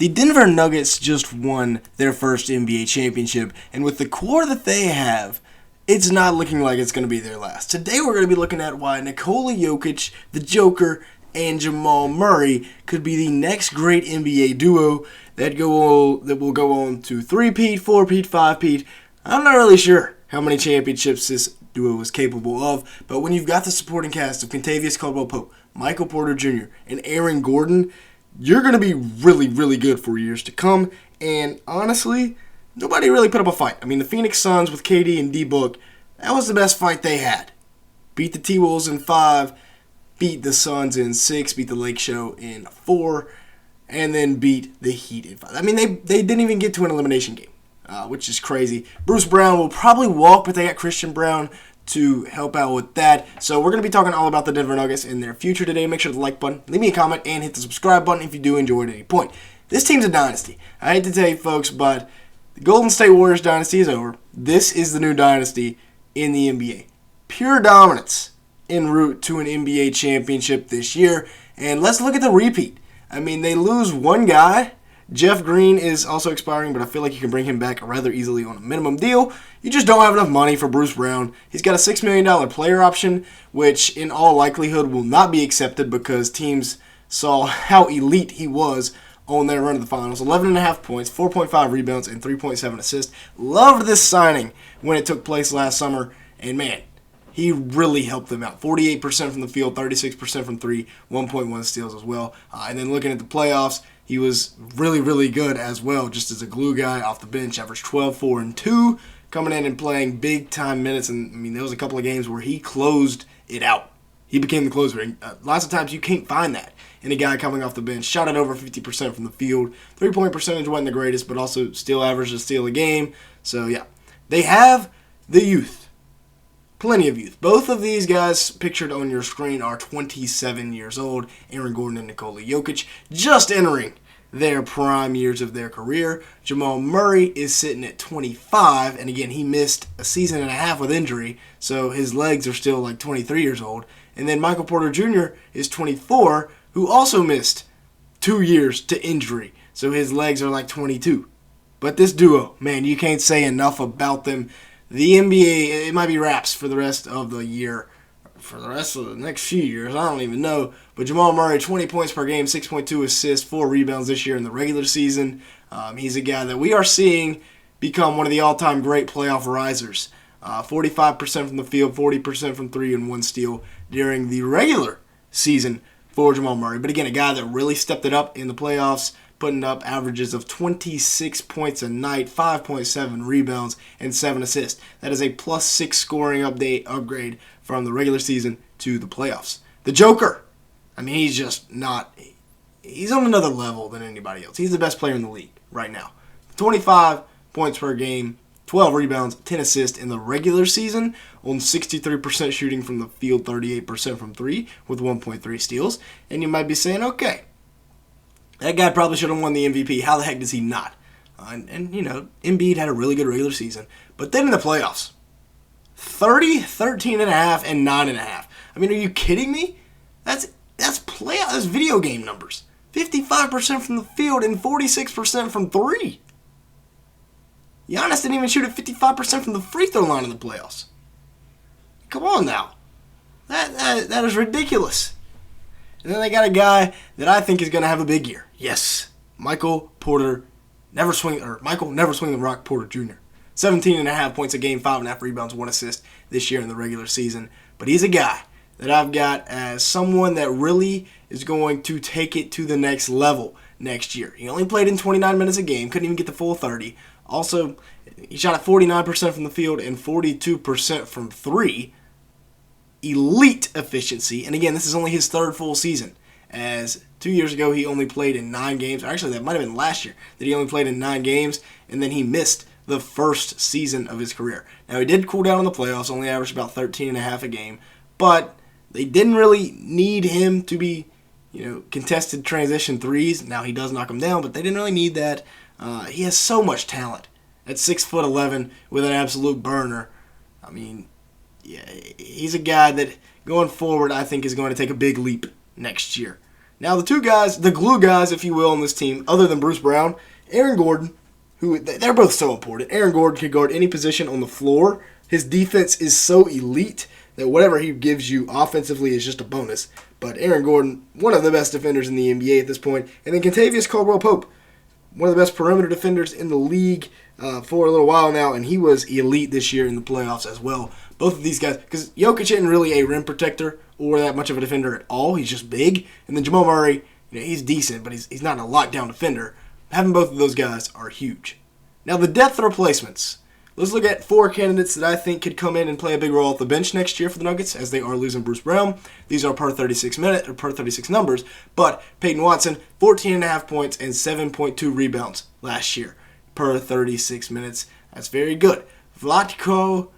The Denver Nuggets just won their first NBA championship, and with the core that they have, it's not looking like it's going to be their last. Today we're going to be looking at why Nikola Jokic, the Joker, and Jamal Murray could be the next great NBA duo that will go on to 3-peat, 4-peat, 5-peat. I'm not really sure how many championships this duo is capable of, but when you've got the supporting cast of Kentavious Caldwell-Pope, Michael Porter Jr., and Aaron Gordon, you're going to be really, really good for years to come. And honestly, nobody really put up a fight. I mean, the Phoenix Suns with KD and D-Book, that was the best fight they had. Beat the T-Wolves in 5, beat the Suns in 6, beat the Lake Show in 4, and then beat the Heat in 5. I mean, they didn't even get to an elimination game, which is crazy. Bruce Brown will probably walk, but they got Christian Brown to help out with that. So we're going to be talking all about the Denver Nuggets in their future today. Make sure to like button, leave me a comment, and hit the subscribe button if you do enjoy at any point. This team's a dynasty. I hate to tell you folks, but the Golden State Warriors dynasty is over. This is the new dynasty in the NBA. Pure dominance en route to an NBA championship this year. And let's look at the repeat. I mean, they lose one guy. Jeff Green is also expiring, but I feel like you can bring him back rather easily on a minimum deal. You just don't have enough money for Bruce Brown. He's got a $6 million player option, which in all likelihood will not be accepted because teams saw how elite he was on their run to the finals. 11.5 points, 4.5 rebounds, and 3.7 assists. Loved this signing when it took place last summer, and man, he really helped them out. 48% from the field, 36% from 3, 1.1 steals as well. And then looking at the playoffs, he was really, really good as well, just as a glue guy off the bench. Averaged 12, 4, and 2, coming in and playing big-time minutes. And, I mean, there was a couple of games where he closed it out. He became the closer. And, lots of times you can't find that in a guy coming off the bench. Shot at over 50% from the field. 3-point percentage wasn't the greatest, but also still averaged a steal a game. So, yeah, they have the youth. Plenty of youth. Both of these guys pictured on your screen are 27 years old. Aaron Gordon and Nikola Jokic just entering their prime years of their career. Jamal Murray is sitting at 25, and again, he missed a season and a half with injury, so his legs are still like 23 years old. And then Michael Porter Jr. is 24, who also missed 2 years to injury, so his legs are like 22. But this duo, man, you can't say enough about them. The NBA, it might be wraps for the rest of the year, for the rest of the next few years, I don't even know. But Jamal Murray, 20 points per game, 6.2 assists, 4 rebounds this year in the regular season. He's a guy that we are seeing become one of the all-time great playoff risers. 45% from the field, 40% from 3, and 1 steal during the regular season for Jamal Murray. But again, a guy that really stepped it up in the playoffs, putting up averages of 26 points a night, 5.7 rebounds, and 7 assists. That is a +6 scoring upgrade from the regular season to the playoffs. The Joker, I mean, he's just not, he's on another level than anybody else. He's the best player in the league right now. 25 points per game, 12 rebounds, 10 assists in the regular season, on 63% shooting from the field, 38% from 3, with 1.3 steals. And you might be saying, okay, that guy probably should have won the MVP. How the heck does he not? And you know, Embiid had a really good regular season. But then in the playoffs, 30, 13.5, and 9.5. I mean, are you kidding me? That's video game numbers. 55% from the field and 46% from 3. Giannis didn't even shoot at 55% from the free throw line in the playoffs. Come on now. That is ridiculous. And then they got a guy that I think is going to have a big year. Yes, Michael never swing the rock Porter Jr. 17.5 points a game, 5.5 rebounds, 1 assist this year in the regular season. But he's a guy that I've got as someone that really is going to take it to the next level next year. He only played in 29 minutes a game, couldn't even get the full 30. Also, he shot at 49% from the field and 42% from 3. Elite efficiency. And again, this is only his 3rd full season, as 2 years ago he only played in 9 games. Actually, that might have been last year that he only played in 9 games, and then he missed the first season of his career. Now, he did cool down in the playoffs, only averaged about 13.5 a game, but they didn't really need him to be, contested transition threes. Now, he does knock them down, but they didn't really need that. He has so much talent at 6'11" with an absolute burner. I mean, yeah, he's a guy that going forward I think is going to take a big leap next year. Now, the two guys, the glue guys, if you will, on this team, other than Bruce Brown, Aaron Gordon, who they're both so important. Aaron Gordon can guard any position on the floor. His defense is so elite that whatever he gives you offensively is just a bonus. But Aaron Gordon, one of the best defenders in the NBA at this point. And then Kentavious Caldwell-Pope, one of the best perimeter defenders in the league for a little while now, and he was elite this year in the playoffs as well. Both of these guys, because Jokic isn't really a rim protector or that much of a defender at all. He's just big. And then Jamal Murray, he's decent, but he's not a lockdown defender. Having both of those guys are huge. Now, the depth replacements. Let's look at 4 candidates that I think could come in and play a big role off the bench next year for the Nuggets, as they are losing Bruce Brown. These are per 36 numbers. But Peyton Watson, 14.5 points and 7.2 rebounds last year per 36 minutes. That's very good. Vlatko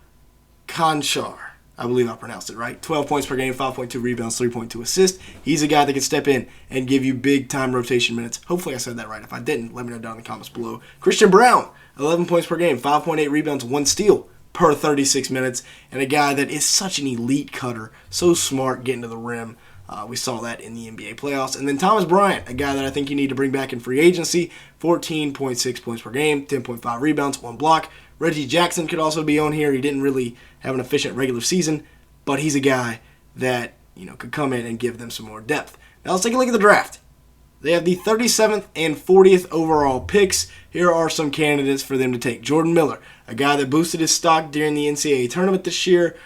Konchar, I believe I pronounced it right. 12 points per game, 5.2 rebounds, 3.2 assists. He's a guy that can step in and give you big-time rotation minutes. Hopefully I said that right. If I didn't, let me know down in the comments below. Christian Brown, 11 points per game, 5.8 rebounds, 1 steal per 36 minutes. And a guy that is such an elite cutter, so smart getting to the rim. We saw that in the NBA playoffs. And then Thomas Bryant, a guy that I think you need to bring back in free agency, 14.6 points per game, 10.5 rebounds, 1 block. Reggie Jackson could also be on here. He didn't really have an efficient regular season, but he's a guy that could come in and give them some more depth. Now let's take a look at the draft. They have the 37th and 40th overall picks. Here are some candidates for them to take. Jordan Miller, a guy that boosted his stock during the NCAA tournament this year,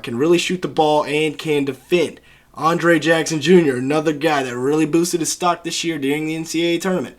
can really shoot the ball and can defend. Andre Jackson Jr., another guy that really boosted his stock this year during the NCAA tournament.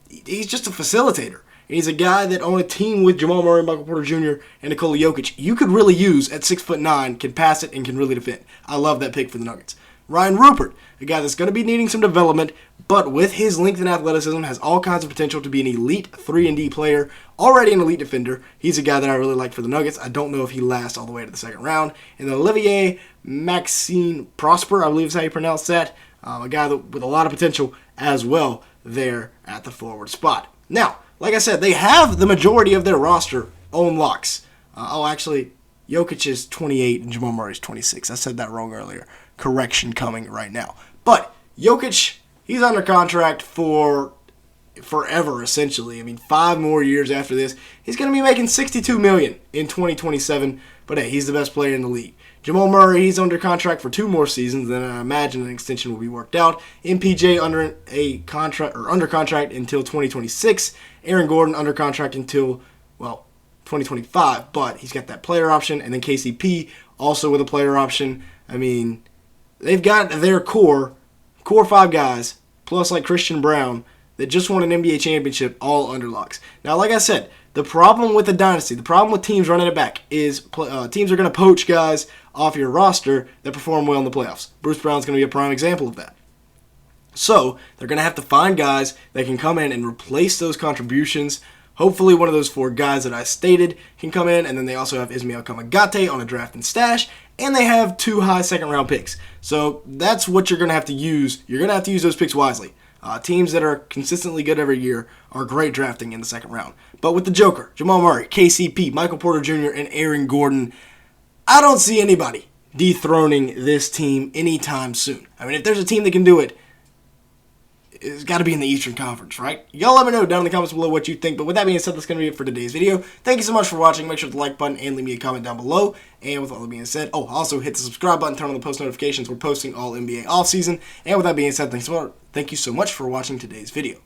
He's just a facilitator. He's a guy that on a team with Jamal Murray, Michael Porter Jr., and Nikola Jokic, you could really use at 6'9", can pass it and can really defend. I love that pick for the Nuggets. Ryan Rupert, a guy that's going to be needing some development, but with his length and athleticism has all kinds of potential to be an elite 3-and-D player, already an elite defender. He's a guy that I really like for the Nuggets. I don't know if he lasts all the way to the second round. And then Olivier Maxime Prosper, I believe is how you pronounce that, a guy with a lot of potential as well there at the forward spot. Now, like I said, they have the majority of their roster on locks. Actually, Jokic is 28 and Jamal Murray is 26. I said that wrong earlier. Correction coming right now. But Jokic, he's under contract for forever, essentially. 5 more years after this. He's going to be making $62 million in 2027. But hey, he's the best player in the league. Jamal Murray, he's under contract for 2 more seasons, and I imagine an extension will be worked out. MPJ under contract until 2026. Aaron Gordon under contract until 2025, but he's got that player option, and then KCP also with a player option. They've got their core 5 guys, plus like Christian Brown, that just won an NBA championship all under locks. Now, like I said, the problem with the Dynasty, the problem with teams running it back is teams are going to poach guys off your roster that perform well in the playoffs. Bruce Brown's going to be a prime example of that. So they're going to have to find guys that can come in and replace those contributions. Hopefully one of those 4 guys that I stated can come in, and then they also have Ismael Kamagate on a draft and stash, and they have 2 high second-round picks. So that's what you're going to have to use. You're going to have to use those picks wisely. Teams that are consistently good every year are great drafting in the second round. But with the Joker, Jamal Murray, KCP, Michael Porter Jr., and Aaron Gordon, I don't see anybody dethroning this team anytime soon. If there's a team that can do it, it's got to be in the Eastern Conference, right? Y'all let me know down in the comments below what you think. But with that being said, that's going to be it for today's video. Thank you so much for watching. Make sure to like button and leave me a comment down below. And with all that being said, also hit the subscribe button, turn on the post notifications. We're posting all NBA offseason. And with that being said, thank you so much for watching today's video.